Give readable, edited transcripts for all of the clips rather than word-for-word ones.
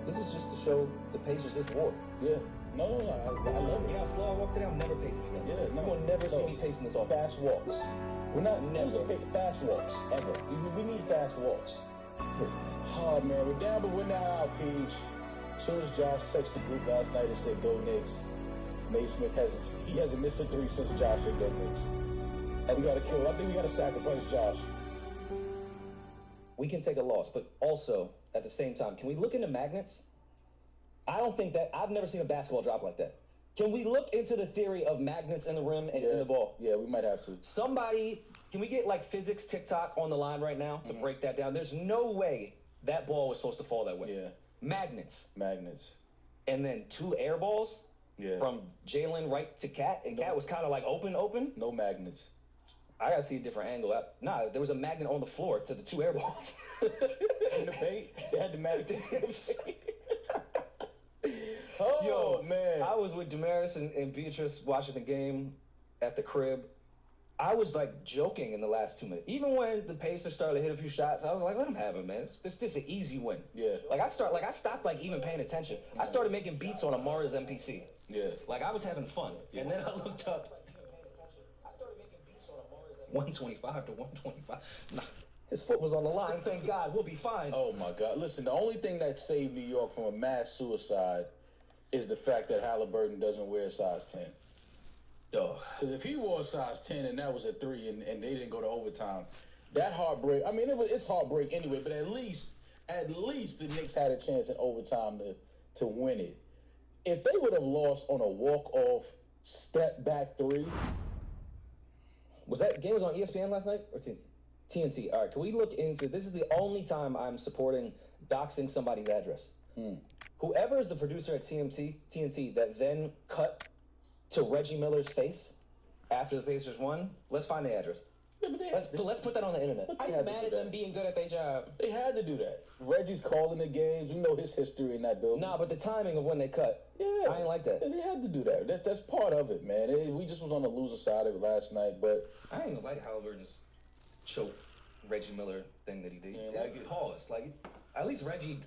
This is just to show the Pacers this war. Yeah. No, I love it. You know how slow I walk today? I'm never pacing again. Yeah, no. You will never see me pacing this off. Fast walks. We're not Never. fast walks. Ever. We need fast walks. Listen. Oh, man, we're down, but we're not out, Peach. As soon as Josh texted the group last night and said, go Knicks, Naismith hasn't missed a three since Josh said go Knicks. And we got to kill. I think we got to sacrifice Josh. We can take a loss, but also, at the same time, can we look into magnets? I don't think that, I've never seen a basketball drop like that. Can we look into the theory of magnets in the rim and in the ball? Yeah, we might have to. Somebody, can we get like physics TikTok on the line right now to break that down? There's no way that ball was supposed to fall that way. Yeah. Magnets. And then 2 air balls from Jalen right to Cat, and Cat was kind of like open. No magnets. I gotta see a different angle. There was a magnet on the floor to the 2 air balls. In the paint? They had the magnet in the paint. Oh, Yo, man. I was with Damaris and Beatrice watching the game at the crib. I was like joking in the last 2 minutes. Even when the Pacers started to hit a few shots, I was like, let them have it, man. It's just an easy win. Yeah. I stopped like even paying attention. I started making beats on Amara's MPC. Yeah. Like I was having fun. Yeah. And then I looked up. 125 to 125. Nah, his foot was on the line. Thank God. We'll be fine. Oh, my God. Listen, the only thing that saved New York from a mass suicide is the fact that Halliburton doesn't wear a size 10. Because if he wore a size 10 and that was a 3 and they didn't go to overtime, that heartbreak, I mean, it's heartbreak anyway, but at least the Knicks had a chance in overtime to win it. If they would have lost on a walk-off, step-back 3. Was that game on ESPN last night? Or TNT? All right, can we look into, this is the only time I'm supporting doxing somebody's address. Whoever is the producer at TNT that then cut to Reggie Miller's face after the Pacers won, let's find the address. Yeah, let's put that on the internet. I'm mad at them being good at their job. They had to do that. Reggie's calling the games. You know his history in that building. Nah, but the timing of when they cut, I ain't like that. They had to do that. That's part of it, man. We just was on the loser side of it last night, but I ain't like Halliburton's choke Reggie Miller thing that he did. Yeah, like it. Pause. Like, at least Reggie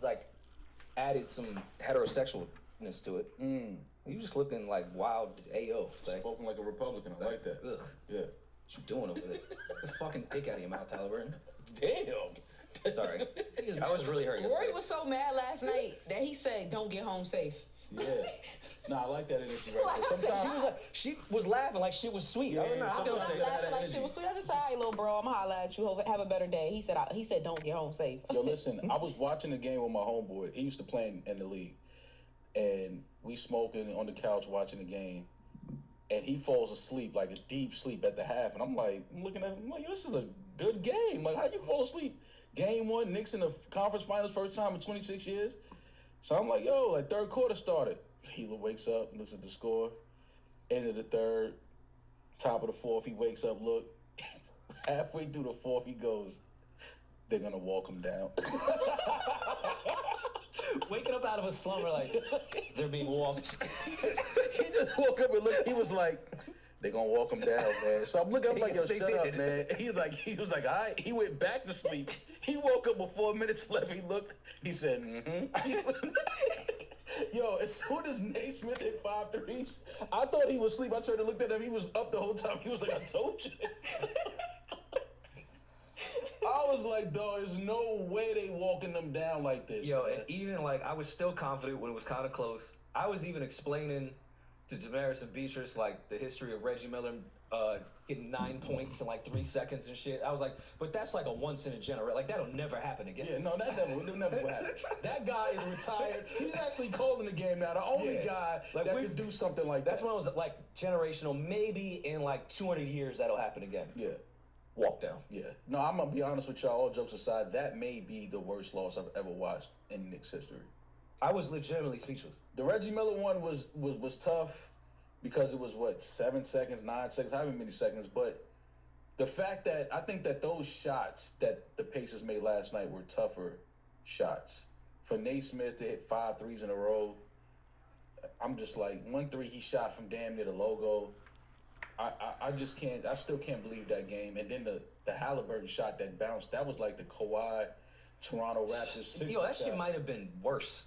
added some heterosexualness to it. You just looking like wild AO. Spoken like a Republican. I like that. Ugh. Yeah. What you doing over there? Get the fucking dick out of your mouth, Halliburton. Damn. Sorry. I was really hurt. Rory was so mad last night that he said, don't get home safe. Yeah. Nah, I like that energy right there. Sometimes she was laughing like shit was sweet. Yeah, I don't know. I was laughing like shit was sweet. I just said, all right, little bro, I'm gonna holler at you. Have a better day. He said, don't get home safe. Yo, listen, I was watching the game with my homeboy. He used to play in the league. And we smoking on the couch watching the game. And he falls asleep, like a deep sleep at the half. And I'm looking at him, like, this is a good game. Like, how you fall asleep? Game 1, Knicks in the conference finals, first time in 26 years. So I'm like, yo, third quarter started. He wakes up, looks at the score. End of the third, top of the fourth, he wakes up, look. Halfway through the fourth, he goes, they're going to walk him down. Waking up out of a slumber like they're being walked. He just woke up and looked. He was like, "They're gonna walk him down, man." So I'm looking. I'm like, "Yo, shut up, man." He was like, "All right." He went back to sleep. He woke up with 4 minutes left. He looked. He said, Yo, as soon as Naismith hit 5 threes, I thought he was asleep. I turned and looked at him. He was up the whole time. He was like, "I told you." I was like, dog, there's no way they walking them down like this. Yo, man. and even I was still confident when it was kind of close. I was even explaining to Damaris and Beatrice the history of Reggie Miller getting 9 points in 3 seconds and shit. I was like, but that's a once in a generation. That'll never happen again. Yeah, no, that never will happen. That guy is retired. He's actually calling the game now. The only guy that could do something like that. That's when I was generational. Maybe in 200 years that'll happen again. Yeah. Walk down. Yeah. No, I'm going to be honest with y'all, all jokes aside, that may be the worst loss I've ever watched in Knicks history. I was legitimately speechless. The Reggie Miller one was tough because it was, 7 seconds, 9 seconds, however many seconds. But the fact that I think that those shots that the Pacers made last night were tougher shots. For Naismith to hit 5 threes in a row, I'm just like, 1 3 he shot from damn near the logo. I just can't. I still can't believe that game. And then the Halliburton shot that bounced. That was like the Kawhi Toronto Raptors. Yo, that shit might have been worse.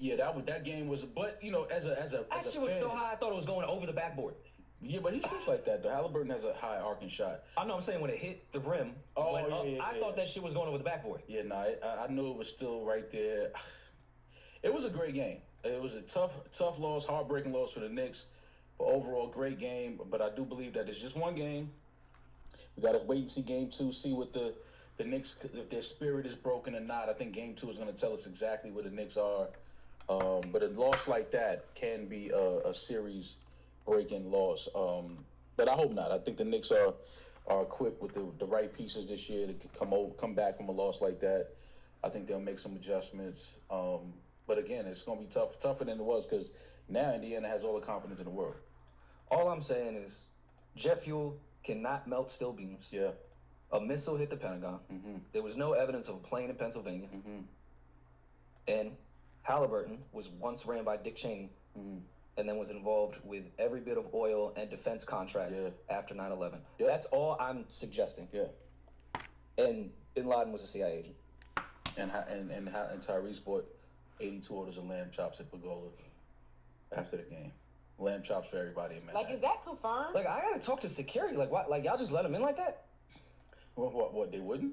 Yeah, that game was. But you know, as a That shit was so high, I thought it was going over the backboard. Yeah, but he shoots like that though. Halliburton has a high arcing shot. I know. I'm saying when it hit the rim. I thought that shit was going over the backboard. Yeah, no, I knew it was still right there. It was a great game. It was a tough loss, heartbreaking loss for the Knicks. But overall, great game. But I do believe that it's just one game. We got to wait and see game 2, see what the Knicks, if their spirit is broken or not. I think game 2 is going to tell us exactly where the Knicks are. But a loss like that can be a series-breaking loss. But I hope not. I think the Knicks are equipped with the right pieces this year to come back from a loss like that. I think they'll make some adjustments. But again, it's going to be tougher than it was because now Indiana has all the confidence in the world. All I'm saying is jet fuel cannot melt steel beams. Yeah. A missile hit the Pentagon. Mm-hmm. There was no evidence of a plane in Pennsylvania. Mm-hmm. And Halliburton was once ran by Dick Cheney and then was involved with every bit of oil and defense contract after 9/11. Yeah. That's all I'm suggesting. Yeah. And Bin Laden was a CIA agent. And Tyrese bought 82 orders of lamb chops at Pergola after the game. Lamb chops for everybody in Manhattan. Like, is that confirmed? Like, I gotta talk to security. Like, what? Like, y'all just let him in like that? What? They wouldn't?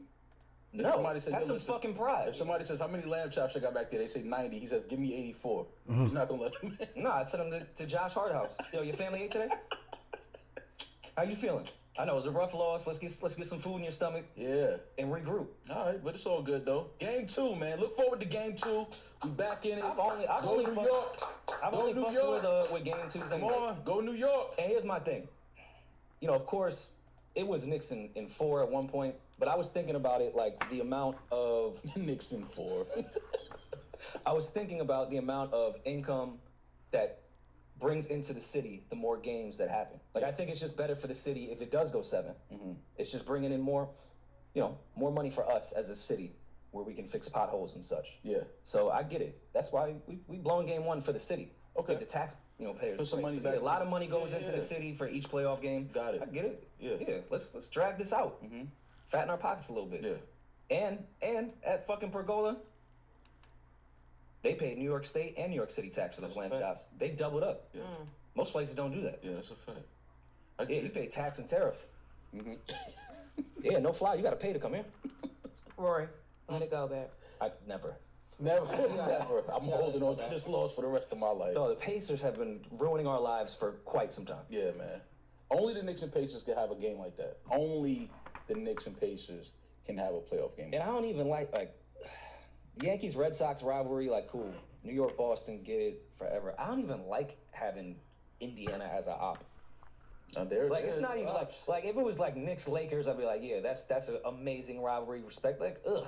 No. Somebody said, that's some fucking pride. If somebody says, how many lamb chops I got back there? They say 90. He says, give me 84. He's not gonna let him in. No, I sent him to Josh Harthouse. Yo, your family ate today? How you feeling? I know it was a rough loss. Let's get some food in your stomach. Yeah. And regroup. All right, but it's all good though. Game 2, man. Look forward to game 2. We back in it. I've only fucked with game 2. Come on, go New York. And here's my thing. You know, of course, it was Knicks in 4 at one point, but I was thinking about it like the amount of Knicks in 4. I was thinking about the amount of income that brings into the city the more games that happen. Like, I think it's just better for the city if it does go 7. Mm-hmm. It's just bringing in more money for us as a city where we can fix potholes and such. Yeah. So I get it. That's why we blowing game 1 for the city. Okay. The tax, payers. Put some money back. A lot of money goes into the city for each playoff game. Got it. I get it. Yeah. Let's drag this out. Mm-hmm. Fatten our pockets a little bit. Yeah. And at fucking Pergola, they paid New York State and New York City tax for those lamb chops. They doubled up. Yeah. Most places don't do that. Yeah, that's a fact. You pay tax and tariff. Mm-hmm. Yeah, no fly. You got to pay to come here. Rory, let it go, babe. Never. Never. I'm holding on to this loss for the rest of my life. No, the Pacers have been ruining our lives for quite some time. Yeah, man. Only the Knicks and Pacers can have a game like that. Only the Knicks and Pacers can have a playoff game. And I don't even like Yankees Red Sox rivalry. Like, cool. New York Boston, get it forever. I don't even like having Indiana as an op. It's not even like if it was like Knicks Lakers, I'd be like, yeah, that's an amazing rivalry. Respect. Like, ugh.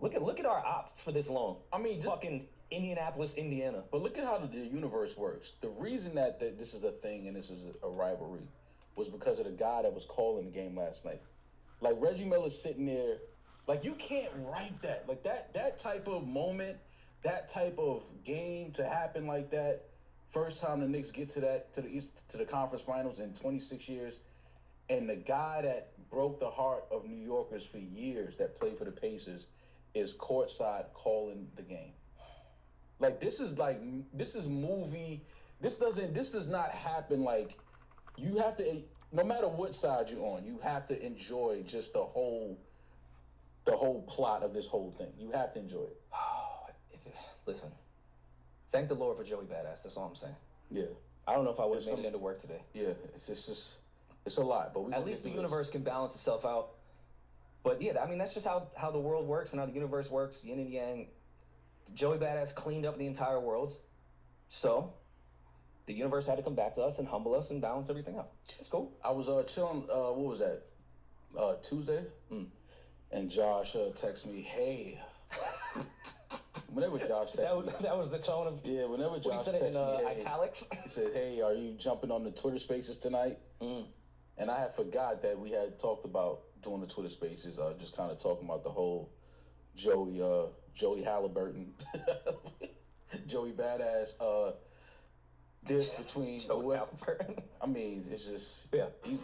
Look at our op for this long. I mean, fucking Indianapolis, Indiana. But look at how the universe works. The reason that this is a thing and this is a rivalry was because of the guy that was calling the game last night. Like, Reggie Miller's sitting there. Like, you can't write that. Like, that type of moment, that type of game to happen like that. First time the Knicks get to the conference finals in 26 years, and the guy that broke the heart of New Yorkers for years that played for the Pacers is courtside calling the game. Like, this is movie. This does not happen. Like, you have to, no matter what side you're on, you have to enjoy just the whole plot of this whole thing. You have to enjoy it. Listen. Thank the Lord for Joey Badass. That's all I'm saying. Yeah. I don't know if I would have made it into work today. Yeah, it's a lot. But at least the universe can balance itself out. But yeah, I mean, that's just how the world works and how the universe works. Yin and yang. Joey Badass cleaned up the entire world. So the universe had to come back to us and humble us and balance everything out. It's cool. I was chilling. What was that? Tuesday. And Josh texted me, "Hey." Whenever Josh texted me, that was the tone of whenever Josh said it in italics. He said, "Hey, are you jumping on the Twitter Spaces tonight?" And I had forgot that we had talked about doing the Twitter Spaces, just kind of talking about the whole Joey Halliburton, Joey Badass diss between whoever. I mean, it's just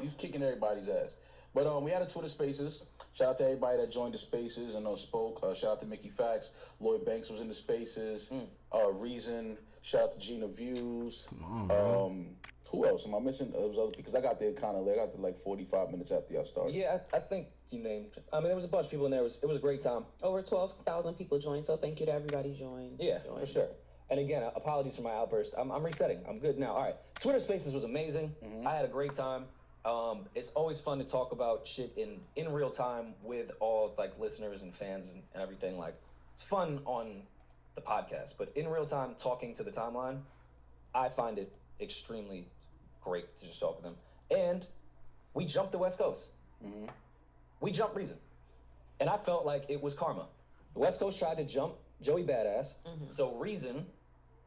he's kicking everybody's ass. But we had a Twitter Spaces. Shout out to everybody that joined the spaces and spoke. Shout out to Mickey Fax. Lloyd Banks was in the spaces. Reason. Shout out to Gina Views. Who else? Am I missing? Because I got there kind of late. I got there like 45 minutes after y'all started. Yeah, I think you named. I mean, there was a bunch of people in there. It was a great time. Over 12,000 people joined, so thank you to everybody who joined. Yeah, for sure. And again, apologies for my outburst. I'm resetting. I'm good now. All right. Twitter Spaces was amazing. I had a great time. It's always fun to talk about shit in real time with all like listeners and fans and everything. Like, it's fun on the podcast, but in real time, talking to the timeline, I find it extremely great to just talk with them. And we jumped the West Coast. We jumped Reason. And I felt like it was karma. The West Coast tried to jump Joey Badass, so Reason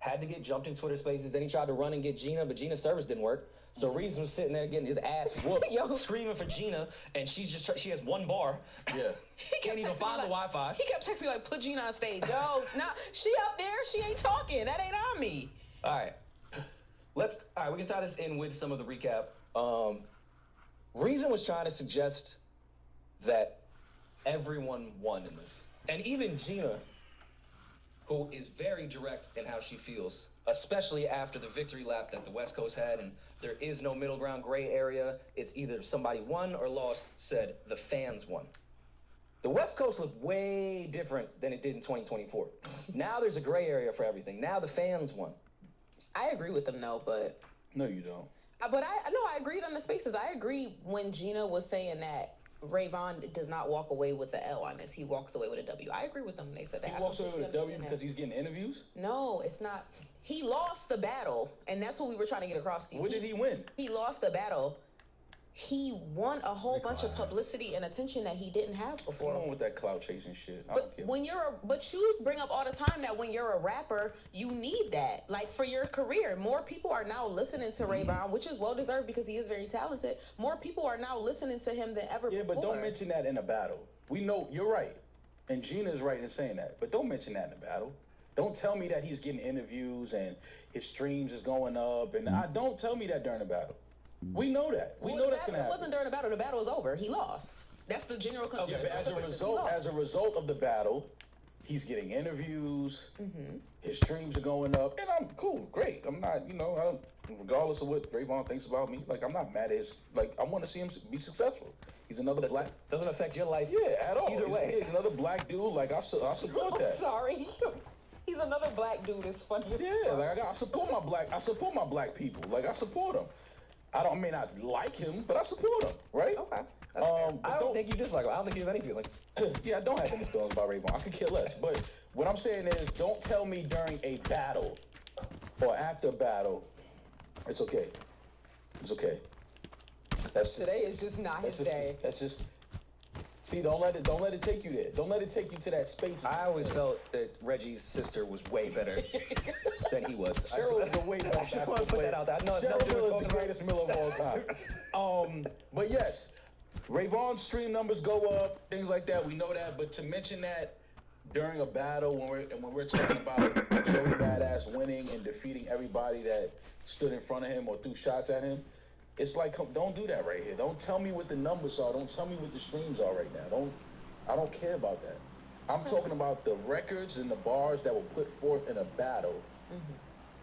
had to get jumped in Twitter Spaces. Then he tried to run and get Gina, but Gina's service didn't work. So Reason was sitting there getting his ass whooped, screaming for Gina, and she has one bar. Yeah. He can't even find the Wi-Fi. He kept texting me like, put Gina on stage. Yo, nah, she up there, she ain't talking. That ain't on me. All right. We can tie this in with some of the recap. Reason was trying to suggest that everyone won in this. And even Gina, who is very direct in how she feels, especially after the victory lap that the West Coast had, and there is no middle ground gray area. It's either somebody won or lost, said the fans won. The West Coast looked way different than it did in 2024. Now there's a gray area for everything. Now the fans won. I agree with them, though, but... No, you don't. But I agreed on the spaces. I agree when Gina was saying that Rayvon does not walk away with the L on this. He walks away with a W. I agree with them. They said that. He walks away with a W because he's getting interviews? No, it's not. He lost the battle, and that's what we were trying to get across to you. What did he win? He lost the battle. He won a whole bunch of publicity and attention that he didn't have before. Come on with that clout chasing shit. I don't care. But you bring up all the time that when you're a rapper, you need that. Like, for your career. More people are now listening to Rayvon, which is well deserved because he is very talented. More people are now listening to him than ever before. Yeah, but don't mention that in a battle. We know you're right. And Gina's right in saying that. But don't mention that in a battle. Don't tell me that he's getting interviews and his streams is going up. And don't tell me that during a battle. We know that. We know that's gonna happen. It wasn't during the battle. The battle was over. He lost. That's the general conclusion. Yeah, but as a result of the battle, he's getting interviews. His streams are going up, and I'm cool, great. I'm not, regardless of what Rayvon thinks about me, like I'm not mad at his. Like I want to see him be successful. He's another black. Doesn't affect your life. Yeah, at all. Either way, he's another black dude. Like I support that. I'm sorry. He's another black dude. It's funny. Yeah, like I support my black people. Like I support them. I may not like him, but I support him, right? Okay. I don't think you dislike him. I don't think you have any feelings. Yeah, I don't have any feelings about Rayvon. I could care less. But what I'm saying is, don't tell me during a battle or after a battle, it's okay. It's okay. Today is just not his day. That's just. See, don't let it take you there. Don't let it take you to that space. I always felt that Reggie's sister was way better than he was. Cheryl is the way better. I just want to put that out there. Cheryl Miller is the greatest Miller of all time. But yes, Rayvon's stream numbers go up, things like that. We know that. But to mention that during a battle when we're talking about Joey Badass winning and defeating everybody that stood in front of him or threw shots at him. It's like, don't do that right here. Don't tell me what the numbers are. Don't tell me what the streams are right now. I don't care about that. I'm talking about the records and the bars that were put forth in a battle.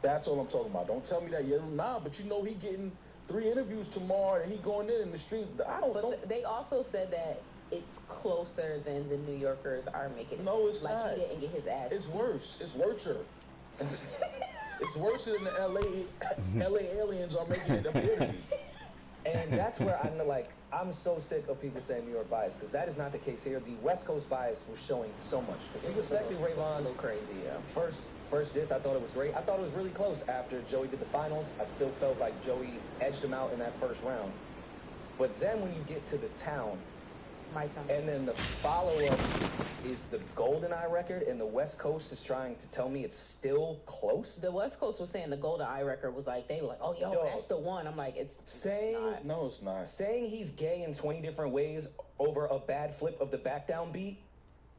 That's all I'm talking about. Don't tell me that. But he getting 3 interviews tomorrow and he going in the stream. They also said that it's closer than the New Yorkers are making it. No, it's not. Like he didn't get his ass. It's worse. It's worser. It's worse than the LA aliens are making it appear to be. And that's where I'm so sick of people saying New York bias, because that is not the case here. The West Coast bias was showing so much. We respected Rayvon. A little crazy, yeah. First diss, I thought it was great. I thought it was really close after Joey did the finals. I still felt like Joey edged him out in that first round. But then when you get to the town, my time. And then the follow-up is the GoldenEye record, and the West Coast is trying to tell me it's still close? The West Coast was saying the GoldenEye record was like, they were like, oh, that's the one. I'm like, it's not. No, it's not. Saying he's gay in 20 different ways over a bad flip of the back down beat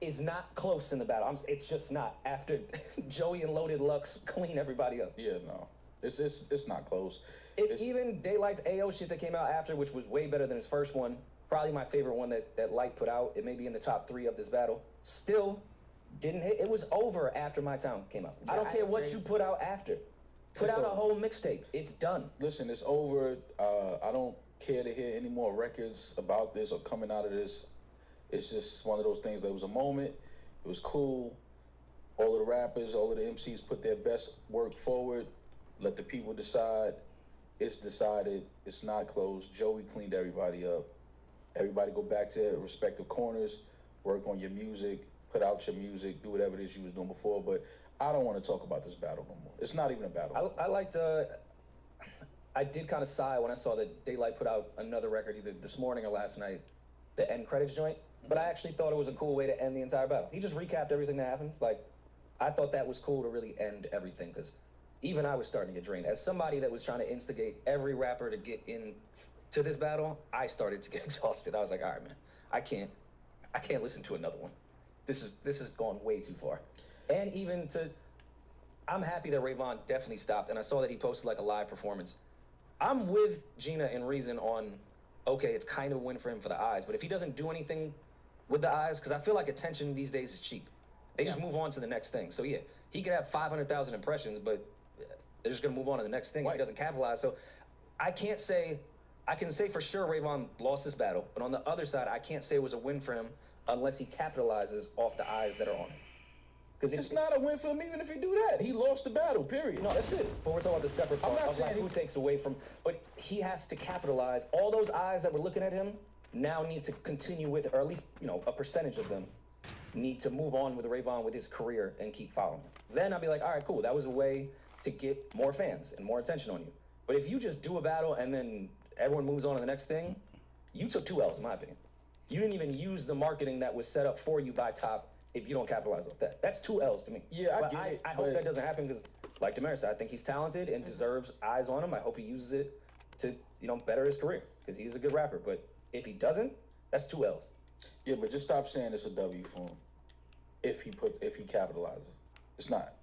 is not close in the battle. It's just not. After Joey and Loaded Lux clean everybody up. Yeah, no. It's not close. Even Daylight's AO shit that came out after, which was way better than his first one, probably my favorite one that Light put out. It may be in the top 3 of this battle. Still didn't hit. It was over after My Town came out. Yeah, I don't care what agree. you put out after. Put out a whole mixtape. It's done. Listen, it's over. I don't care to hear any more records about this or coming out of this. It's just one of those things that was a moment. It was cool. All of the rappers, all of the MCs put their best work forward. Let the people decide. It's decided. It's not closed. Joey cleaned everybody up. Everybody go back to their respective corners. Work on your music. Put out your music. Do whatever it is you was doing before. But I don't want to talk about this battle no more. It's not even a battle. I liked. I did kind of sigh when I saw that Daylight put out another record either this morning or last night, the end credits joint. But I actually thought it was a cool way to end the entire battle. He just recapped everything that happened. Like, I thought that was cool to really end everything, because even I was starting to get drained. As somebody that was trying to instigate every rapper to get in to this battle, I started to get exhausted. I was like, all right, man, I can't listen to another one. This has gone way too far. And even to, I'm happy that Rayvon definitely stopped, and I saw that he posted like a live performance. I'm with Gina and Reason on, okay, it's kind of a win for him for the eyes, but if he doesn't do anything with the eyes, because I feel like attention these days is cheap. They just move on to the next thing. So yeah, he could have 500,000 impressions, but they're just gonna move on to the next thing. If he doesn't capitalize. So I can say for sure Rayvon lost this battle, but on the other side, I can't say it was a win for him unless he capitalizes off the eyes that are on him. Because it's not a win for him even if he do that. He lost the battle, period. No, that's it. But we're talking about the separate part of like who takes away from, but he has to capitalize. All those eyes that were looking at him now need to continue with, or at least, a percentage of them need to move on with Rayvon with his career and keep following him. Then I'll be like, all right, cool. That was a way to get more fans and more attention on you. But if you just do a battle and then everyone moves on to the next thing, you took 2 L's in my opinion. You didn't even use the marketing that was set up for you by Top if you don't capitalize off that. That's 2 L's to me. Yeah, I hope that doesn't happen because, like Damaris said, I think he's talented and deserves eyes on him. I hope he uses it to, better his career because he's a good rapper. But if he doesn't, that's 2 L's. Yeah, but just stop saying it's a W for him. If he capitalizes, it's not.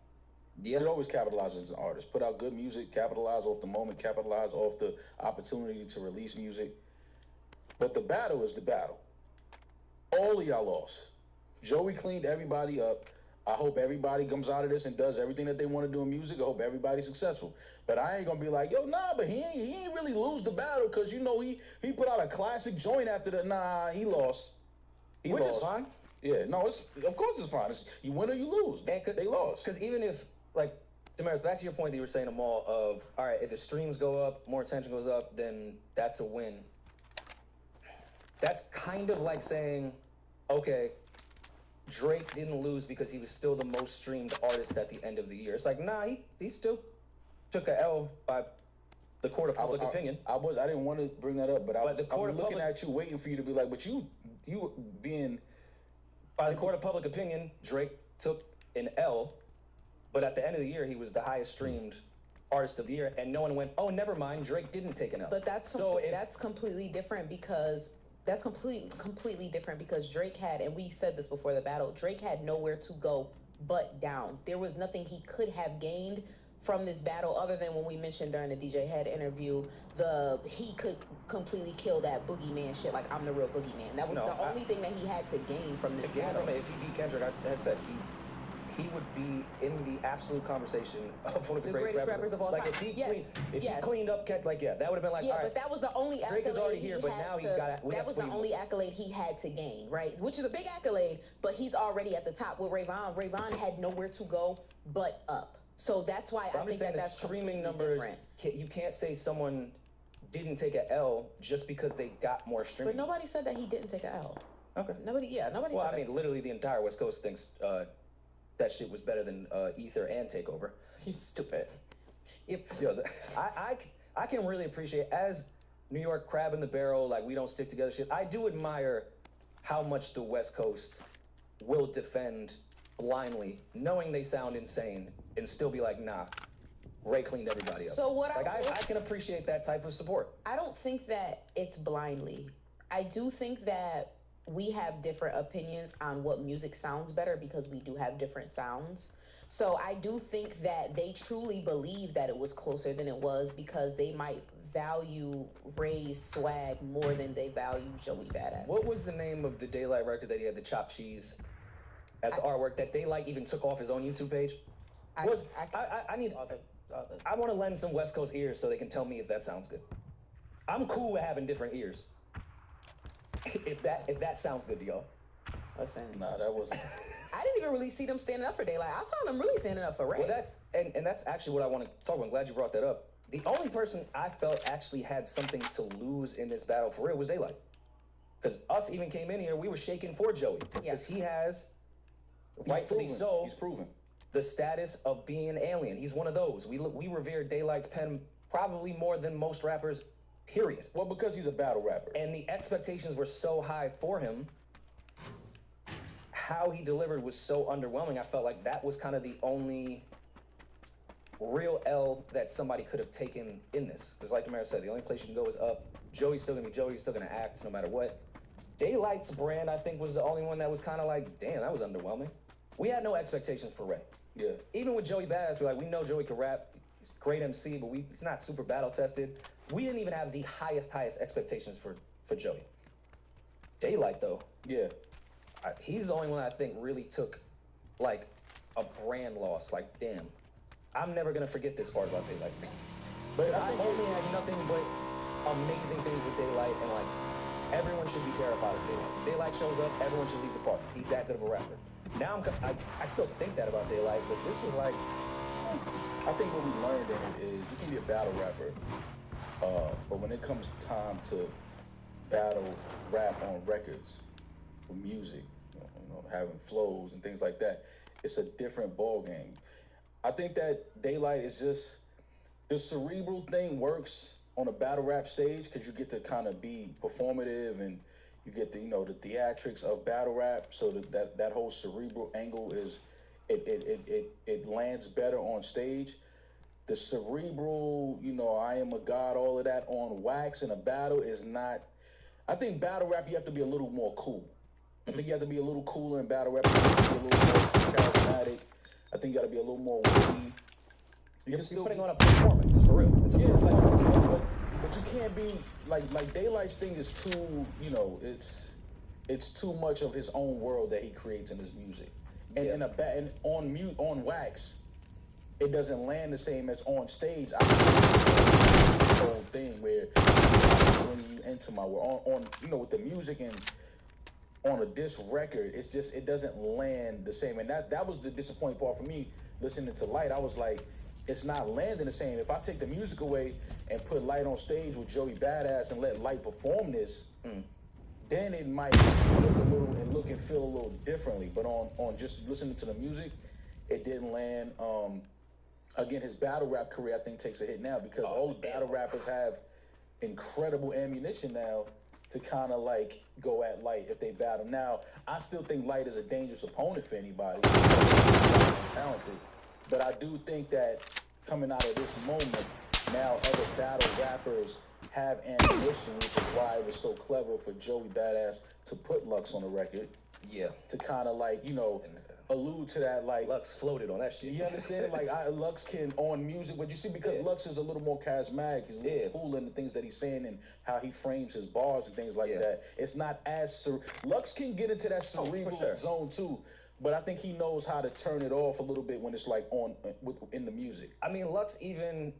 Yeah. He always capitalizes as an artist. Put out good music, capitalize off the moment, capitalize off the opportunity to release music. But the battle is the battle. All of y'all lost. Joey cleaned everybody up. I hope everybody comes out of this and does everything that they want to do in music. I hope everybody's successful. But I ain't gonna be like, yo, nah, but he ain't really lose the battle because he put out a classic joint after that. Nah, he lost. Which is fine. Yeah, no, of course it's fine. You win or you lose. They lost. Because even if, like, Damaris, back to your point that you were saying, Amal, of, all right, if the streams go up, more attention goes up, then that's a win. That's kind of like saying, okay, Drake didn't lose because he was still the most streamed artist at the end of the year. It's like, nah, he still took a L by the court of public opinion. I didn't want to bring that up, but I was looking at you, waiting for you to be like, but you being... By the court of public opinion, Drake took an L, but at the end of the year, he was the highest streamed artist of the year, and no one went, oh, never mind, Drake didn't take an L. But that's completely different because... That's completely different because Drake had, and we said this before the battle, Drake had nowhere to go but down. There was nothing he could have gained from this battle other than when we mentioned during the DJ Head interview, he could completely kill that boogeyman shit, like I'm the real boogeyman. That was the only thing that he had to gain from this battle. If he beat Kendrick, I had said he would be in the absolute conversation of one of the greatest rappers of all time. Like if he cleaned up that would have been like, yeah, but that was the only Drake is already here, but now he's got. That was the only accolade he had to gain, right? Which is a big accolade, but he's already at the top with Rayvon. Rayvon had nowhere to go but up. So that's why I think that's streaming numbers. Different. You can't say someone didn't take an L just because they got more streaming. But nobody said that he didn't take an L. Okay. Nobody. Well, I mean, literally the entire West Coast thinks that shit was better than Ether and Takeover. You stupid. I can really appreciate, as New York crab in the barrel, like we don't stick together shit. I do admire how much the West Coast will defend blindly, knowing they sound insane, and still be like, nah, Ray cleaned everybody up. So I can appreciate that type of support. I don't think that it's blindly. I do think that we have different opinions on what music sounds better because we do have different sounds. So I do think that they truly believe that it was closer than it was because they might value Ray's swag more than they value Joey Badass. What was the name of the Daylight record that he had the chopped cheese as the artwork that Daylight even took off his own YouTube page? I need all the. I want to lend some West Coast ears so they can tell me if that sounds good. I'm cool with having different ears. If that sounds good to y'all. Listen. Nah, that wasn't. I didn't even really see them standing up for Daylight. I saw them really standing up for Ray. Well, that's actually what I want to talk about. I'm glad you brought that up. The only person I felt actually had something to lose in this battle for real was Daylight. Because us even came in here, we were shaking for Joey. Because he has, rightfully so, he's proven the status of being an alien. He's one of those. We revere Daylight's pen probably more than most rappers, period. Well, because he's a battle rapper. And the expectations were so high for him. How he delivered was so underwhelming. I felt like that was kind of the only real L that somebody could have taken in this. Because like Amara said, the only place you can go is up. Joey's still going to be Joey. He's still going to act no matter what. Daylight's brand, I think, was the only one that was kind of like, damn, that was underwhelming. We had no expectations for Ray. Yeah. Even with Joey Badass, we know Joey can rap. He's a great MC, but he's not super battle tested. We didn't even have the highest expectations for Joey. Daylight, though. Yeah. He's the only one I think really took, like, a brand loss. Like, damn, I'm never going to forget this part about Daylight. But I only had nothing but amazing things with Daylight, and, like, everyone should be terrified of Daylight. Daylight shows up, everyone should leave the park. He's that good of a rapper. Now I still think that about Daylight, but this was like... I think what we learned in it is you can be a battle rapper, but when it comes time to battle rap on records, with music, having flows and things like that, it's a different ball game. I think that Daylight is just, the cerebral thing works on a battle rap stage because you get to kind of be performative and you get the the theatrics of battle rap, so that whole cerebral angle is it lands better on stage. The cerebral, I am a god, all of that on wax in a battle is not. I think battle rap you have to be a little more cool. I think you have to be a little cooler in battle rap. You have to be a little more charismatic. I think you got to be a little more witty. You're putting on a performance, for real. It's a performance. But you can't be like Daylight's thing is too, it's too much of his own world that he creates in his music. And on wax, it doesn't land the same as on stage. I the whole thing where when you enter my world on with the music and on a disc record, it doesn't land the same. And that was the disappointing part for me listening to Light. I was like, it's not landing the same. If I take the music away and put Light on stage with Joey Badass and let Light perform this, then it might look and feel a little differently. But on just listening to the music, it didn't land. Again, his battle rap career, I think, takes a hit now because all the battle rappers have incredible ammunition now to kind of like go at Light if they battle. Now, I still think Light is a dangerous opponent for anybody. He's talented. But I do think that coming out of this moment, now other battle rappers have ammunition, which is why it was so clever for Joey Badass to put Lux on the record. Yeah. To kind of like, allude to that, like... Lux floated on that shit. You understand? Lux can, on music, but you see, because Lux is a little more charismatic, he's a little cool in the things that he's saying and how he frames his bars and things like that. It's not as... Lux can get into that cerebral zone, too. But I think he knows how to turn it off a little bit when it's like in the music. I mean, Lux even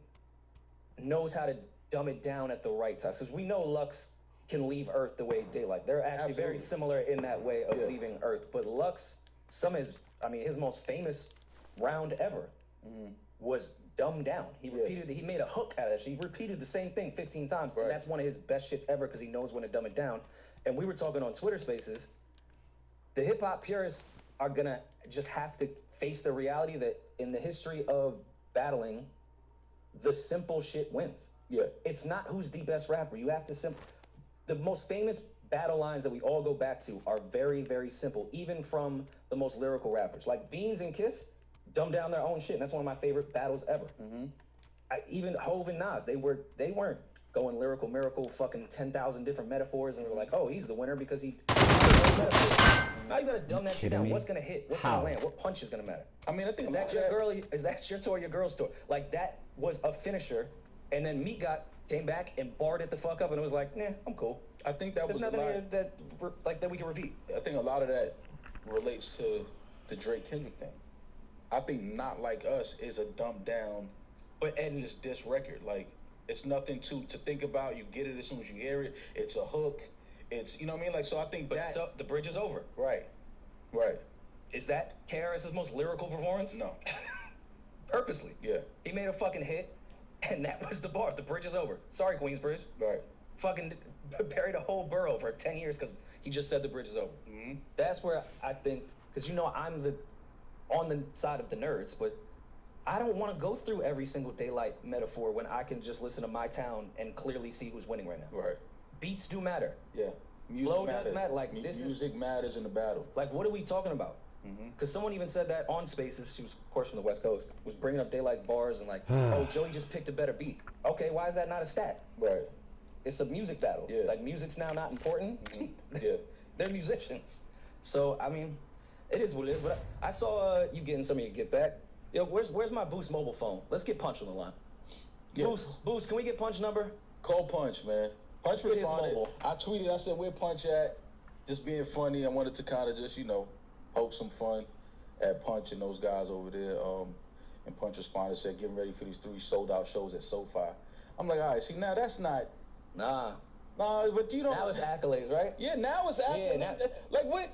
knows how to dumb it down at the right time. Because we know Lux can leave Earth the way Daylight. They're actually very similar in that way of leaving Earth. But Lux, his most famous round ever was dumbed down. He made a hook out of that shit. He repeated the same thing 15 times. Right. And that's one of his best shits ever because he knows when to dumb it down. And we were talking on Twitter Spaces. The hip hop purists are gonna just have to face the reality that in the history of battling, the simple shit wins. Yeah. It's not who's the best rapper. You have to the most famous battle lines that we all go back to are very, very simple, even from the most lyrical rappers. Like Beans and Kiss dumb down their own shit, and that's one of my favorite battles ever. Even Hove and Nas, they weren't going lyrical miracle, fucking 10,000 different metaphors, and we're like, oh, he's the winner because he... Now you gotta dumb that shit down. What's gonna hit? What's gonna land? What punch is gonna matter? I mean, I think is that your tour or your girl's tour? Like, that was a finisher, and then Meek got came back and barred it the fuck up, and it was like, nah, I'm cool. I think that There's was nothing a lot. here that we can repeat. I think a lot of that relates to the Drake Kendrick thing. I think Not Like Us is a dumbed down, and just this record. Like, it's nothing to think about. You get it as soon as you hear it. It's a hook. It's, you know what I mean? Like, so I think the bridge is over. Right. Is that KRS's most lyrical performance? No. Purposely. Yeah. He made a fucking hit, and that was the bar. The bridge is over. Sorry, Queensbridge. Right. Fucking buried a whole borough for 10 years because he just said the bridge is over. Mm-hmm. That's where I think, because I'm on the side of the nerds, but I don't want to go through every single daylight metaphor when I can just listen to My Town and clearly see who's winning right now. Right. Beats do matter. Yeah. Music Flow matters. does matter. Like, music matters in the battle. Like, what are we talking about? Because someone even said that on Spaces. She was, of course, from the West Coast. Was bringing up Daylight's bars and like, oh, Joey just picked a better beat. Okay, why is that not a stat? Right. It's a music battle. Yeah. Like, music's now not important. Yeah. They're musicians. So, I mean, it is what it is. But I saw you getting some of your get back. Yo, where's my Boost mobile phone? Let's get Punch on the line. Yeah. Boost, can we get Punch number? Call Punch, man. Punch responded. I tweeted, I said, where Punch at? Just being funny. I wanted to kind of just, poke some fun at Punch and those guys over there. And Punch responded, said, getting ready for these 3 sold-out shows at SoFi. I'm like, all right, see, now that's not... Nah, but you don't... Now it's accolades, right? Yeah, now it's accolades. Yeah, like, what?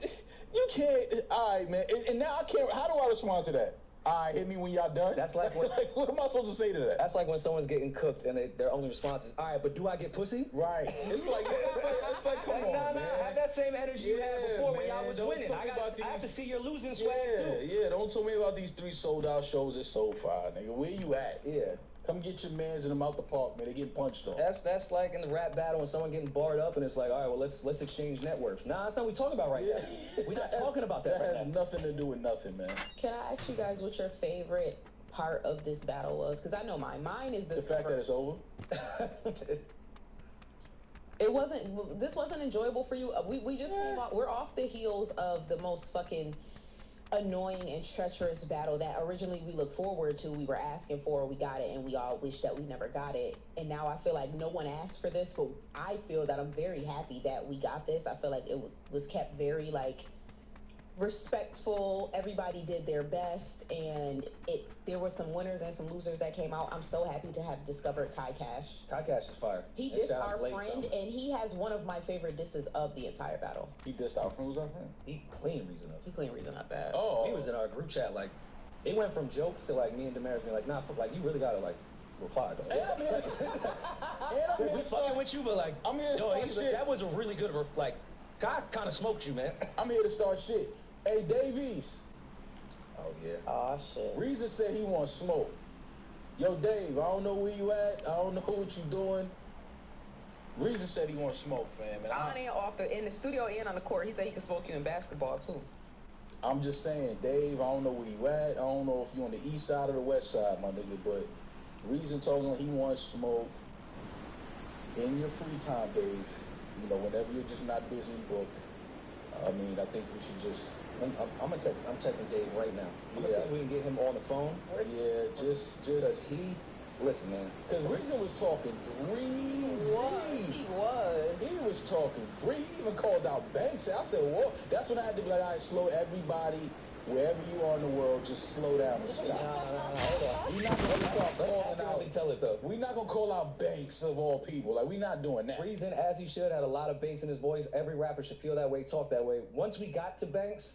You can't... All right, man. And now I can't... How do I respond to that? All right, hit me when y'all done. That's like when, like, what am I supposed to say to that? That's like when someone's getting cooked and their only response is, all right, but do I get pussy? Right. It's like come on, man. Have that same energy you had before when y'all was winning. I have to see your losing swag too. Yeah, don't tell me about these 3 sold-out shows at SoFi, nigga. Where you at? Yeah. Come get your mans and them out the park, man. They getting punched on. That's like in the rap battle when someone getting barred up and it's like, all right, well, let's exchange networks. Nah, that's not what we talking about right now. We're not talking about that right now. That has nothing to do with nothing, man. Can I ask you guys what your favorite part of this battle was? Because I know mine. Mine is the fact that it's over. This wasn't enjoyable for you. We just came off. We're off the heels of the most fucking annoying and treacherous battle that originally we looked forward to, we were asking for, we got it, and we all wish that we never got it. And now I feel like no one asked for this, but I feel that I'm very happy that we got this. I feel like it was kept very like respectful. Everybody did their best, and there were some winners and some losers that came out. I'm so happy to have discovered Kai Cash. Kai Cash is fire. He dissed our friend, and he has one of my favorite disses of the entire battle. He dissed our friend? Who's our friend? He clean Reason Up. He clean Reason Up bad. Oh. He was in our group chat, like, it went from jokes to like me and Damaris being like, nah, like, you really gotta like reply though. And I'm here we fucking with you, but like, I'm here to start shit. Like, that was a really good, like, Kai kind of smoked you, man. I'm here to start shit. Hey, Davies. Oh, yeah. Oh, shit. Reason said he wants smoke. Yo, Dave, I don't know where you at. I don't know what you doing. Reason said he wants smoke, fam. And in the studio and on the court, he said he could smoke you in basketball, too. I'm just saying, Dave, I don't know where you at. I don't know if you on the east side or the west side, my nigga, but Reason told him he wants smoke in your free time, Dave. You know, whenever you're just not busy and booked. I mean, I think we should just... I'm texting Dave right now. I'm gonna see if we can get him on the phone. Yeah, just because listen, man. Because Reason was talking greasy. He was talking greasy. He even called out Banks. I said, whoa. That's when I had to be like, all right, slow everybody, wherever you are in the world, just slow down and stop. No, hold on. We're not gonna start calling out. Tell it though. We're not gonna call out Banks of all people. Like, we're not doing that. Reason, as he should, had a lot of bass in his voice. Every rapper should feel that way, talk that way. Once we got to Banks,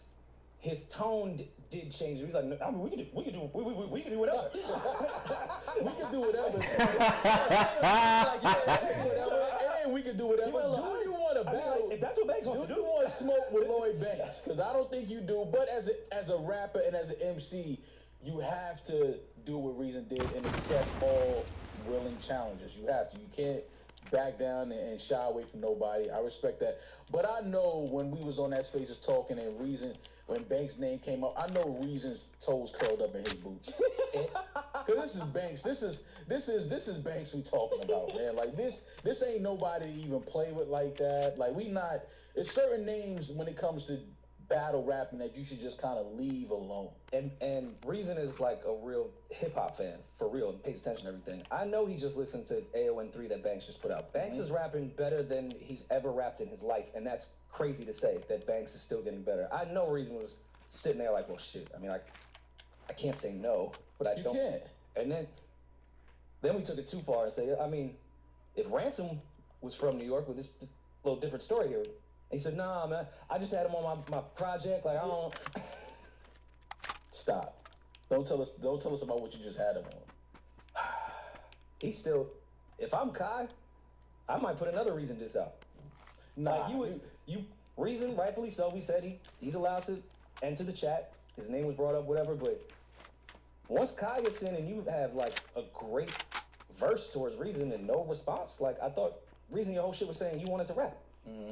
his tone did change. He's like, I mean, we can do whatever. we can do whatever. And we can do whatever. Do you want to battle? If that's what Banks wants to do. Do you want to smoke with Lloyd Banks? Because I don't think you do. But as a rapper and as an MC, you have to do what Reason did and accept all willing challenges. You have to. You can't back down and shy away from nobody. I respect that. But I know when we was on that Spaces talking and Reason, when Banks' name came up, I know Reason's toes curled up in his boots. Cause this is Banks. This is Banks we talking about, man. Like this ain't nobody to even play with like that. Like we not. It's certain names when it comes to battle rapping that you should just kind of leave alone. And Reason is like a real hip hop fan, for real, and pays attention to everything. I know he just listened to AON3 that Banks just put out. Banks is rapping better than he's ever rapped in his life, and that's crazy to say that Banks is still getting better. I know Reason was sitting there like, well, shit. I mean, I can't say no, but I don't. You can't. And then we took it too far and say, I mean, if Ransom was from New York with this little different story here. He said, nah, man, I just had him on my project. Like, I don't... Stop. Don't tell us about what you just had him on. He's still... If I'm Kai, I might put another Reason diss out. Nah. Like, Reason, rightfully so, we said he's allowed to enter the chat. His name was brought up, whatever, but once Kai gets in and you have, like, a great verse towards Reason and no response, like, I thought Reason, your whole shit was saying you wanted to rap.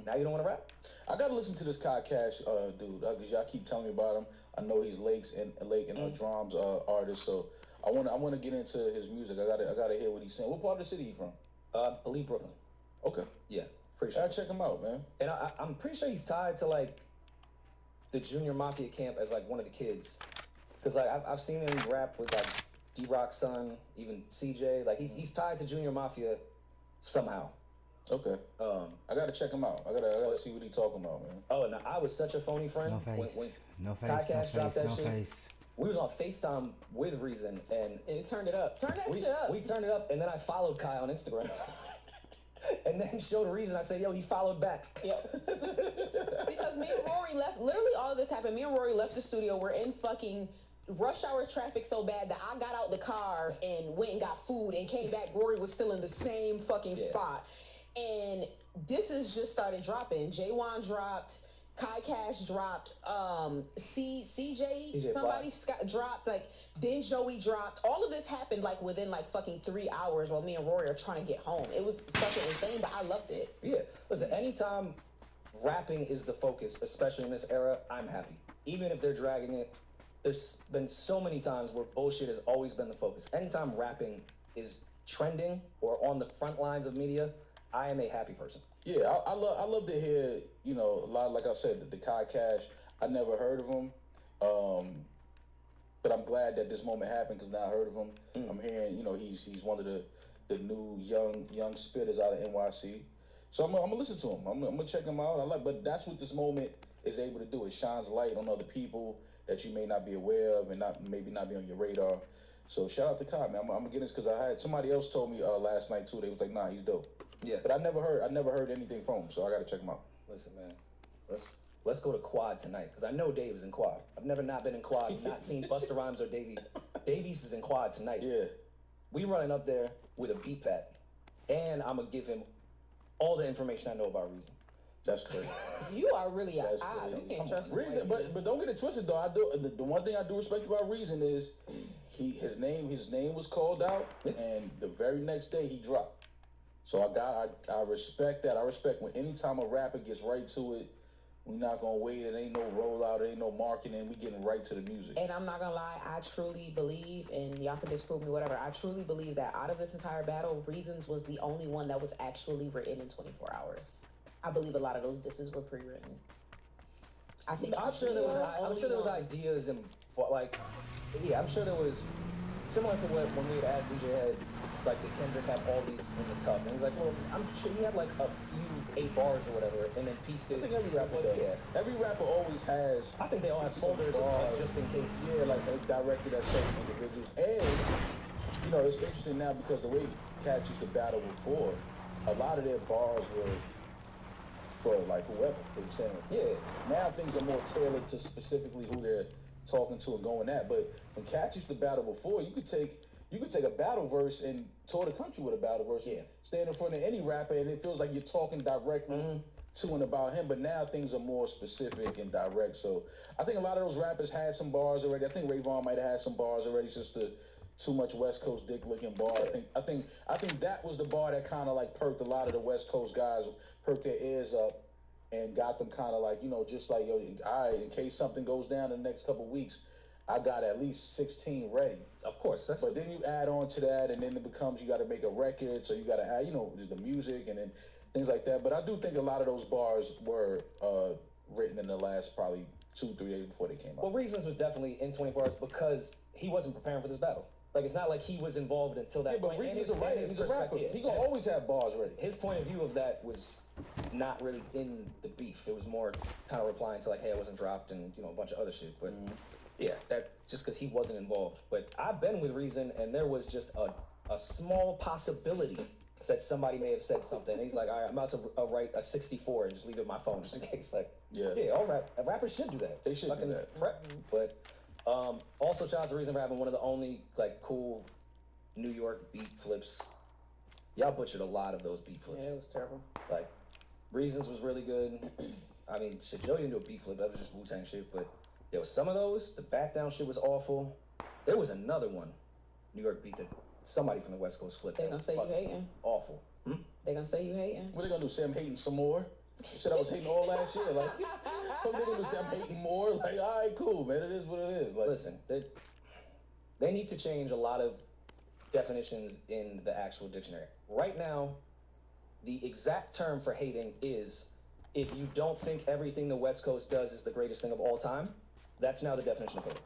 Now you don't want to rap? I gotta listen to this Kai Cash dude, because y'all keep telling me about him. I know he's Lake and Drum's artist, so I wanna get into his music. I gotta hear what he's saying. What part of the city he from? I believe Brooklyn. Okay. Yeah, pretty sure. I check him out, man. And I'm pretty sure he's tied to like the Junior Mafia camp as like one of the kids, because like I've seen him rap with like D-Rock's son, even CJ. Like he's tied to Junior Mafia somehow. Okay. I gotta check him out. I gotta see what he's talking about, man. Oh, and I was such a phony friend when Kai Cash dropped that shit. We was on FaceTime with Reason, and it turned it up. Turn that shit up. We turned it up, and then I followed Kai on Instagram. And then showed Reason. I said, yo, he followed back. Yep. Because me and Rory left, literally all of this happened. Me and Rory left the studio. We're in fucking rush hour traffic so bad that I got out the car and went and got food and came back. Rory was still in the same fucking spot. And this has just started dropping. J1 dropped, Kai Cash dropped, CJ somebody dropped, like then Joey dropped. All of this happened like within like fucking 3 hours while me and Rory are trying to get home. It was fucking insane, but I loved it. Yeah, listen, anytime rapping is the focus, especially in this era, I'm happy. Even if they're dragging it, there's been so many times where bullshit has always been the focus. Anytime rapping is trending or on the front lines of media, I am a happy person. Yeah, I love to hear, you know, a lot, like I said, the Kai Cash, I never heard of him. But I'm glad that this moment happened because now I heard of him. I'm hearing, you know, he's one of the new young spitters out of NYC. So I'm gonna listen to him. I'm gonna check him out. But that's what this moment is able to do. It shines light on other people that you may not be aware of and maybe not be on your radar. So shout out to Kai, man. I'm gonna get this because I had somebody else told me last night too. They was like, nah, he's dope. Yeah, but I never heard anything from him, so I gotta check him out. Listen, man, let's go to Quad tonight because I know Dave is in Quad. I've never not been in Quad, not seen Busta Rhymes or Davies. Davies is in Quad tonight. Yeah, we running up there with a beat pad, and I'm gonna give him all the information I know about Reason. That's crazy. You are really you can't trust Reason, but don't get it twisted though. The one thing I do respect about Reason is his name was called out, and the very next day he dropped. So I respect that. I respect when anytime a rapper gets right to it, we're not gonna wait. It ain't no rollout. It ain't no marketing. We getting right to the music. And I'm not gonna lie, I truly believe, and y'all can disprove me, whatever. I truly believe that out of this entire battle, Reasons was the only one that was actually written in 24 hours. I believe a lot of those disses were pre-written. I think I'm sure there was ideas and like, yeah, I'm sure there was similar to when we had asked DJ Head, like, did Kendrick have all these in the tub? And he's like, well, I'm sure he had like a few 8 bars or whatever, and then pieced it. I think every rapper does. Yeah. Every rapper always has. I think they all have folders just in case. Yeah, like directed at certain individuals. And you know, it's interesting now because the way cats used to battle before, a lot of their bars were for like whoever they were standing with. Yeah. Now things are more tailored to specifically who they're talking to and going at. But when cats used to battle before, you could take a battle verse and tour the country with a battle verse. Yeah. Stand in front of any rapper and it feels like you're talking directly to and about him. But now things are more specific and direct. So I think a lot of those rappers had some bars already. I think Rayvon might have had some bars already. It's just the too much West Coast dick licking bar. I think that was the bar that kind of like perked a lot of the West Coast guys, perked their ears up and got them kind of like, you know, just like, yo, all right, in case something goes down in the next couple of weeks, I got at least 16 ready. Of course. But then you add on to that, and then it becomes you got to make a record, so you got to add, you know, just the music and then things like that. But I do think a lot of those bars were written in the last probably 2-3 days before they came out. Well, Reasons was definitely in 24 hours because he wasn't preparing for this battle. Like, it's not like he was involved until that point. Yeah, but Reasons is a writer. He's a rapper. He gonna always have bars ready. His point of view of that was not really in the beef. It was more kind of replying to, like, hey, I wasn't dropped and, you know, a bunch of other shit. But, yeah, that just because he wasn't involved. But I've been with Reason, and there was just a small possibility that somebody may have said something. And he's like, all right, I'm about to write a 64 and just leave it on my phone just in case. Like, yeah, all right. Rappers should do that. They should do that. But also, shout out to Reason for having one of the only, like, cool New York beat flips. Y'all butchered a lot of those beat flips. Yeah, it was terrible. Like, Reasons was really good. I mean, shit, Joe didn't do a beat flip. That was just Wu-Tang shit. But there was some of those. The back down shit was awful. There was another one, New York beat that somebody from the West Coast flipped. They gonna say you hating? Awful. They gonna say you hating? What they gonna do? Say I'm hating some more? Shit, I was hating all last year. Like, what they gonna do? Say I'm hating more? Like, all right, cool, man. It is what it is. Like, listen, they need to change a lot of definitions in the actual dictionary. Right now, the exact term for hating is if you don't think everything the West Coast does is the greatest thing of all time. That's now the definition of hating.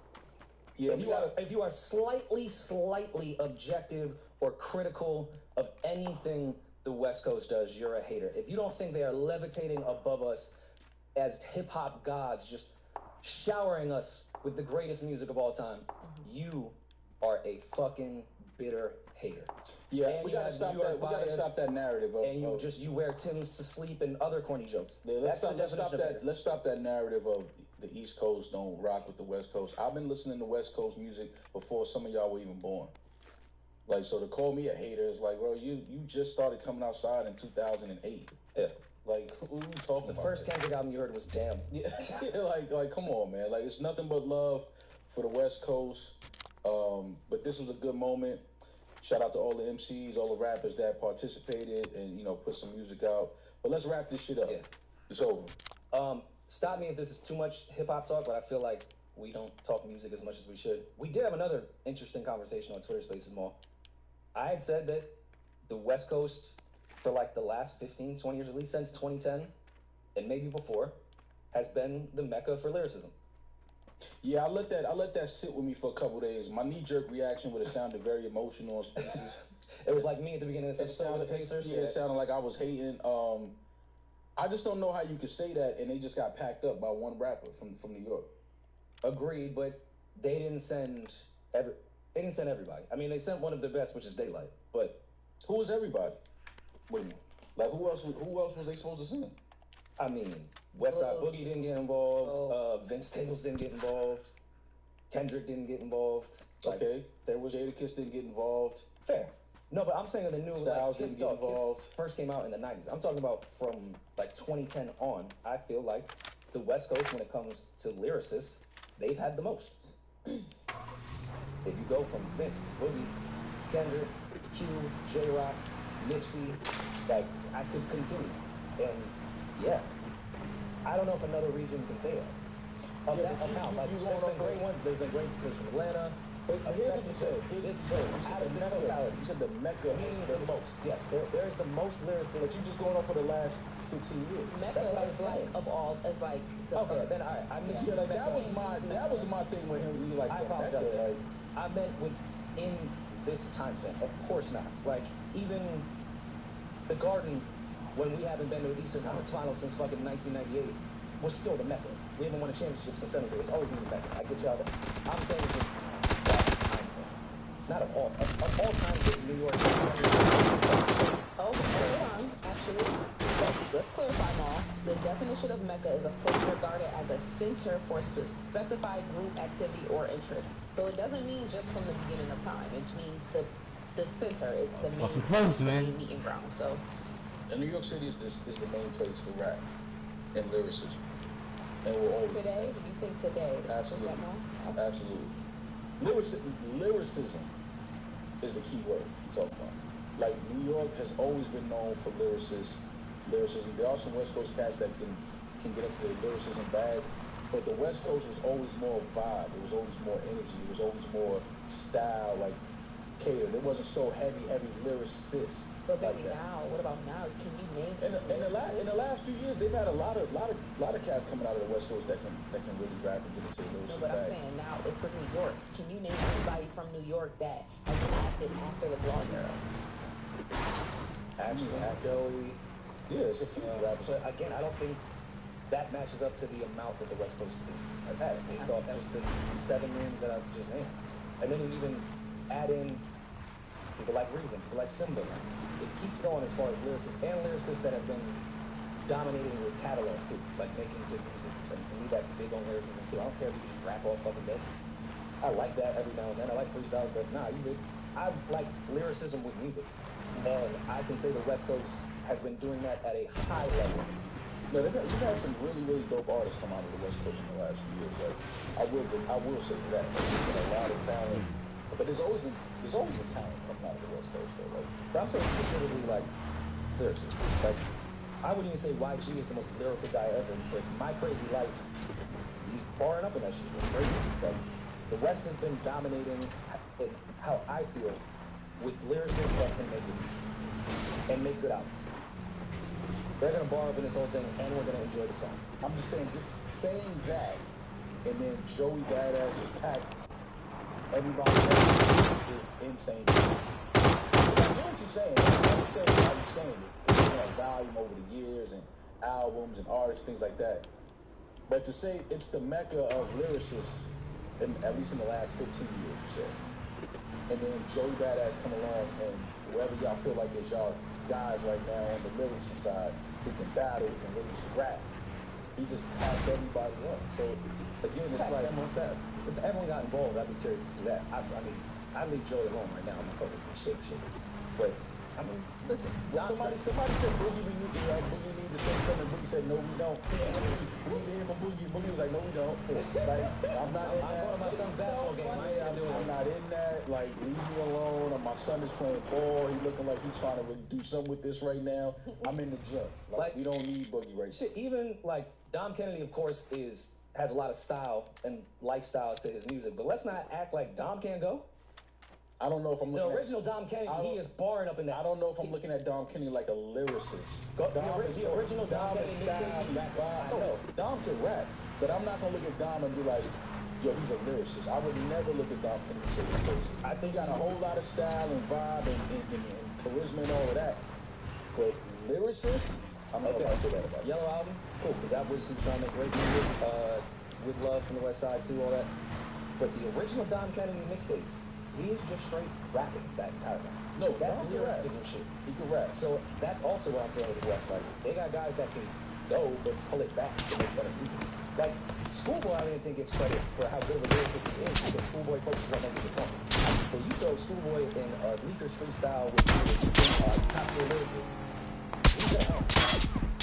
yeah, If you are slightly objective or critical of anything the West Coast does, you're a hater. If you don't think they are levitating above us as hip-hop gods, just showering us with the greatest music of all time, you are a fucking bitter hater. Yeah, And we you gotta have stop New York that. We gotta bias, stop that narrative. And you wear Timbs to sleep and other corny jokes. Yeah, let's stop that narrative of the East Coast don't rock with the West Coast. I've been listening to West Coast music before some of y'all were even born. Like, so to call me a hater is like, bro, you just started coming outside in 2008. Yeah. Like, what are we talking about? The first Kendrick album you heard was Damn. Yeah, like, come on, man. Like, it's nothing but love for the West Coast. But this was a good moment. Shout out to all the MCs, all the rappers that participated and, you know, put some music out. But let's wrap this shit up. Yeah. It's over. Stop me if this is too much hip-hop talk, but I feel like we don't talk music as much as we should. We did have another interesting conversation on Twitter Spaces Mall. I had said that the West Coast, for like the last 15, 20 years, at least since 2010, and maybe before, has been the mecca for lyricism. Yeah, I let that sit with me for a couple days. My knee-jerk reaction would have sounded very emotional on Spaces. It was like me at the beginning of the episode with the Pacers. Yeah, it sounded like I was hating. I just don't know how you could say that, and they just got packed up by one rapper from New York. Agreed, but they didn't send everybody. I mean, they sent one of their best, which is Daylight. But who was everybody? What do you mean? Like, who else was they supposed to send? I mean, Westside Boogie didn't get involved. Vince Staples didn't get involved. Kendrick didn't get involved. Like, okay, there was Jadakiss didn't get involved. Fair. No, but I'm saying the new Styles didn't get involved. Kiss first came out in the 90s. I'm talking about from like 2010 on. I feel like the West Coast, when it comes to lyricists, they've had the most. If you go from Vince to Boogie, Kendrick, Q, J-Rock, Nipsey, like, I could continue. And yeah, I don't know if another region can say that. Of that amount, like, there's been great ones. There's been great ones from Atlanta. But here's what you said. You said the mecca. Meaning the most. Yes, there's the most lyricists. But you just going on for the last 15 years. Mecca is like of all, as like the okay. Then I missed yeah, like that was my thing with him. Like, I apologize. Like, I meant within this time span. Of course not. Like, even the Garden, when we haven't been to the Eastern Conference Finals since fucking 1998, was still the mecca. We haven't won a championship since '73. It's always been the mecca. I get y'all there. I'm saying it's just not of all time. Of all time, is New York. Oh, hold on. Actually, let's clarify more. The definition of mecca is a place regarded as a center for a specified group, activity, or interest. So it doesn't mean just from the beginning of time. It means the center. It's the main meeting ground. So, and New York City is the main place for rap and lyricism. And we're always today. Do you think today? Absolutely. Okay. Absolutely. Lyricism is the key word you talk about. Like, New York has always been known for lyricism. There are some West Coast cats that can get into the lyricism bag, but the West Coast was always more vibe. It was always more energy. It was always more style. Like, catered. It wasn't so heavy lyricists. But like baby, that. now, what about now? Can you name? In the last few years, they've had a lot of cats coming out of the West Coast that can really rap and get into the lyrics. No, but I'm saying now, if for New York, can you name anybody from New York that has been active after the blog era? Joey. Yeah, it's a few rappers. But again, I don't think that matches up to the amount that the West Coast has had based off just the 7 names that I've just named. And then you even add in people like Reason, people like Simba. It keeps going as far as lyricists that have been dominating with catalog too, like making good music. And to me, that's big on lyricism too. I don't care if you just rap all fucking day. I like that every now and then. I like freestyle, but nah, I like lyricism with music. And I can say the West Coast has been doing that at a high level. No, you've had some really dope artists come out of the West Coast in the last few years. Like I will say that. There's been a lot of talent, but there's always been talent coming out of the West Coast though. Like, but I'm saying specifically like lyricists. Like I wouldn't even say YG is the most lyrical guy ever, but My Crazy Life, he's barring up in that shit. It's crazy. Like the West has been dominating in how I feel with lyricists that can make it and make good albums. They're gonna bar up in this whole thing, and we're gonna enjoy the song. I'm just saying that, and then Joey Badass is packed. Everybody else is insane. I get what you're saying. I understand why you're saying it. Because you have volume over the years and albums and artists, things like that. But to say it's the mecca of lyricists, at least in the last 15 years, you said. And then Joey Badass come along, and whoever y'all feel like is y'all guys right now on the lyrics side who can battle and really rap, he just passed everybody up. So again, it's like if everyone got involved, I'd be curious to see that. I mean, I'd leave Joey alone right now. I'm not focused on shape. But I mean, listen. Somebody said Boogie, we need to say something. Boogie said, no, we don't. We need to hear from Boogie. Boogie was like, no, we don't. Like, I'm not in that. I'm going to my son's basketball game. I'm not in that. Like, leave me alone. My son is playing ball. He's looking like he's trying to really do something with this right now. I'm in the gym. Like we don't need Boogie right now. Even like Dom Kennedy, of course, has a lot of style and lifestyle to his music. But let's not act like Dom can't go. I don't know if I'm looking at... The original Dom Kennedy, he is barring up in that. I don't know if I'm looking at Dom Kennedy like a lyricist. The original Dom Kennedy Dom can rap, but I'm not going to look at Dom and be like, yo, he's a lyricist. I would never look at Dom Kennedy and say he's a lyricist. I think he got a whole lot of style and vibe and charisma and all of that. But lyricist, I'm not going to say that about him. Yellow Album, cool, because that was he's trying to make great music, with love from the West Side too, all that. But the original Dom Kennedy mixtape, he's just straight rapping that entire time. No, that's lyricism shit. He can rap. So that's also what I'm saying with the West. Like they got guys that can go but pull it back to make better music. Like Schoolboy, I didn't think gets credit for how good of a lyricist he is because Schoolboy focuses on making the songs. But you throw Schoolboy in Leaker's freestyle with top tier lyricists, he's gonna help.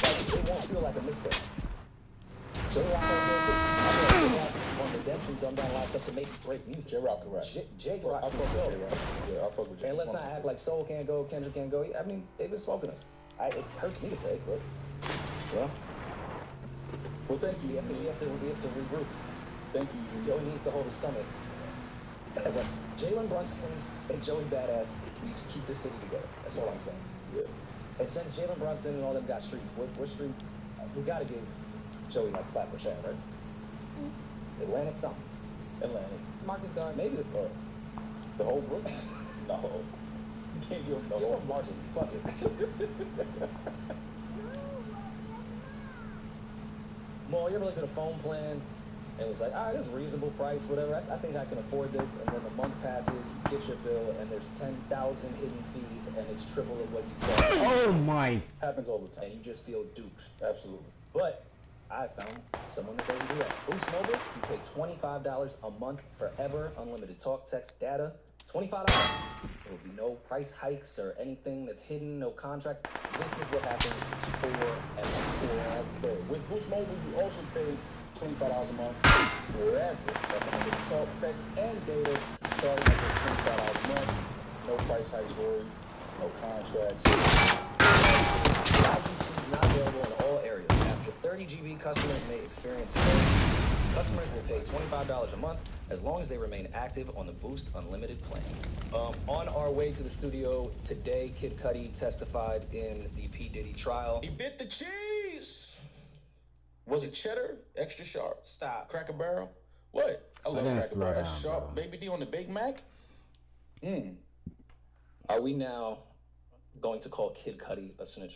Like it won't feel like a mistake. J-Rock on Redemption, dumbed down a lot of stuff to make great music. J-Rock can rap. J-Rock can go. Yeah, I'll fuck with J-Rock. And let's not act like Soul can't go, Kendrick can't go. I mean, they've been smoking us. It hurts me to say, but well, thank you. We have to regroup. Thank you. Joey needs to hold his stomach. As a Jalen Brunson and Joey Badass, we need to keep this city together. That's all I'm saying. Yeah. And since Jalen Brunson and all them got streets, what street? We gotta give Joey like Flatbush Ave, right? Atlantic something. Atlantic. Marcus Garvey. Maybe the whole Brooklyn. No. You can't give the whole Marcy. Fuck it. Well, you ever looked at a phone plan and it was like, all right, this is a reasonable price, whatever. I think I can afford this. And then the month passes, you get your bill, and there's 10,000 hidden fees, and it's triple of what you thought. Oh my! Happens all the time. And you just feel duped. Absolutely. But I found someone that doesn't do that. Boost Mobile, you pay $25 a month forever, unlimited talk, text, data. $25. There will be no price hikes or anything that's hidden, no contract. This is what happens forever. With Boost Mobile, you also pay $25 a month forever. That's unlimited talk, text, and data starting at just $25 a month. No price hikes, Rory. No contracts. 5G speed not available in all areas. After 30 GB, customers may experience slow. Customers will pay $25 a month as long as they remain active on the Boost Unlimited plan. On our way to the studio today, Kid Cudi testified in the P. Diddy trial. He bit the cheese. Was it cheddar? Extra sharp? Stop. Cracker Barrel? What? I love Cracker Barrel. Sharp. Baby D on the Big Mac? Are we now going to call Kid Cudi a snitch?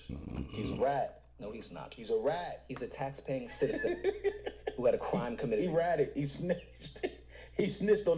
He's a rat. No, he's not. He's a rat. He's a tax-paying citizen who had a crime committed. He ratted. He snitched. He snitched on